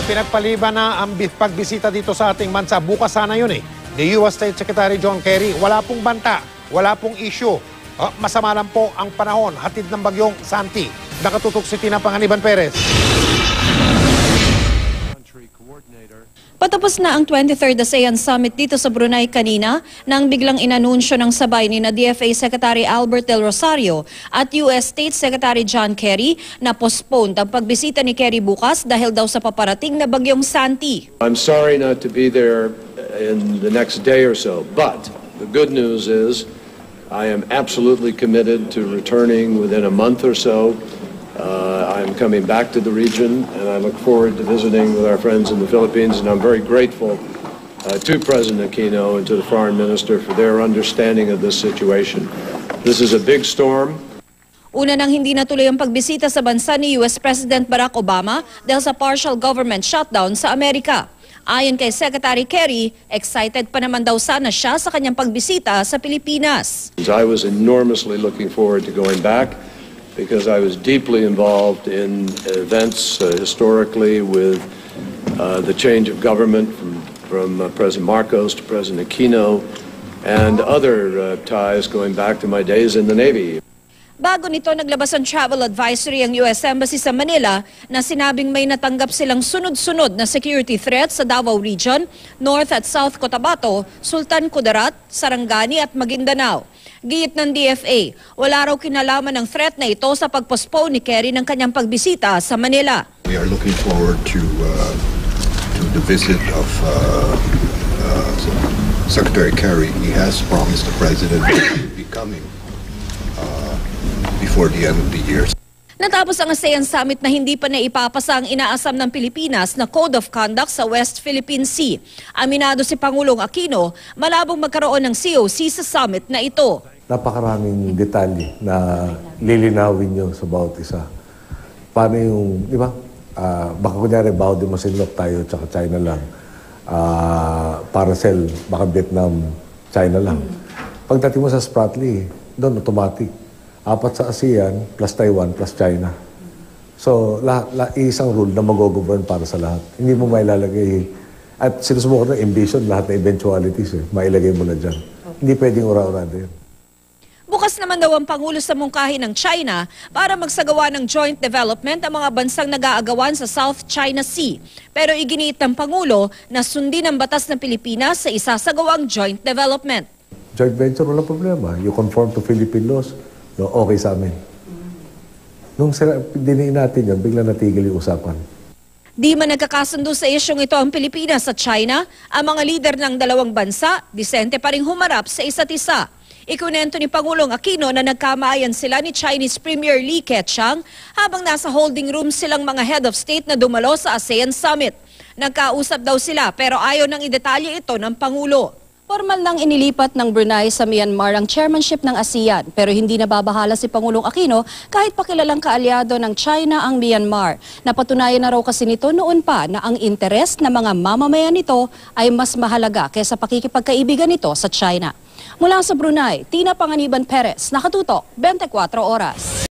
pinagpaliban na ang pagbisita dito sa ating bansa. Bukas sana yun eh. The U.S. State Secretary John Kerry, wala pong banta, wala pong issue. Masama lang po ang panahon, hatid ng bagyong Santi. Nakatutok si Tina Panganiban Perez. Patapos na ang 23rd ASEAN Summit dito sa Brunei kanina nang biglang inanunsyo ng sabay ni DFA Secretary Albert Del Rosario at US State Secretary John Kerry na postponed ang pagbisita ni Kerry bukas dahil daw sa paparating na bagyong Santi. I'm sorry not to be there in the next day or so, but the good news is I am absolutely committed to returning within a month or so. I'm coming back to the region, and I look forward to visiting with our friends in the Philippines, and I'm very grateful to President Aquino and to the Foreign Minister for their understanding of this situation. This is a big storm. Una nang hindi natuloy ang pagbisita sa bansa ni US President Barack Obama dahil sa partial government shutdown sa Amerika. Ayon kay Secretary Kerry, excited pa naman daw sana siya sa kanyang pagbisita sa Pilipinas. I was enormously looking forward to going back, because I was deeply involved in events historically with the change of government from President Marcos to President Aquino and other ties going back to my days in the Navy. Bago nito, naglabas ang travel advisory ang US Embassy sa Manila na sinabing may natanggap silang sunod-sunod na security threats sa Davao Region, North at South Cotabato, Sultan Kudarat, Sarangani at Maguindanao. Giyit ng DFA, wala raw kinalaman ng threat na ito sa pagpostpone ni Kerry ng kanyang pagbisita sa Manila. We are looking forward to the visit of Secretary Kerry. He has promised the President to be coming before the end of the year. Natapos ang ASEAN Summit na hindi pa naipapasa ang inaasam ng Pilipinas na Code of Conduct sa West Philippine Sea. Aminado si Pangulong Aquino, malabong magkaroon ng COC sa summit na ito. Napakaraming detalye na lilinawin nyo sa bawat isa. Paano yung, di ba? Baka kunyari, Baudi Masinloc tayo tsaka China lang. Paracel, baka Vietnam, China lang. Pagdating mo sa Spratly, doon automatic. 4 sa ASEAN, plus Taiwan, plus China. So, isang rule na mag-govern para sa lahat. Hindi mo mailalagay, at sinusubukan ng ambition, lahat na eventualities, mailagay mo na dyan. Hindi pwedeng ura-urada yun. Bukas naman daw ang Pangulo sa mungkahi ng China para magsagawa ng joint development ang mga bansang nag-aagawan sa South China Sea. Pero iginiit ng Pangulo na sundin ang batas ng Pilipinas sa isasagawang joint development. Joint venture, walang problema. You conform to Philippine laws. No, okay sa amin. Nung diniin natin yun, bigla natigil yung usapan. Di man nagkakasundo sa isyong ito ang Pilipinas at China, ang mga lider ng dalawang bansa, disente pa ring humarap sa isa't isa. Ikunento ni Pangulong Aquino na nagkamayan sila ni Chinese Premier Li Keqiang habang nasa holding room silang mga head of state na dumalo sa ASEAN Summit. Nagkausap daw sila pero ayaw nang idetalye ito ng Pangulo. Formal nang inilipat ng Brunei sa Myanmar ang chairmanship ng ASEAN pero hindi nababahala si Pangulong Aquino kahit pakilalang kaalyado ng China ang Myanmar. Napatunayan na raw kasi nito noon pa na ang interes ng mga mamamayan nito ay mas mahalaga kaysa pakikipagkaibigan nito sa China. Mula sa Brunei, Tina Panganiban Perez, nakatutok, 24 oras.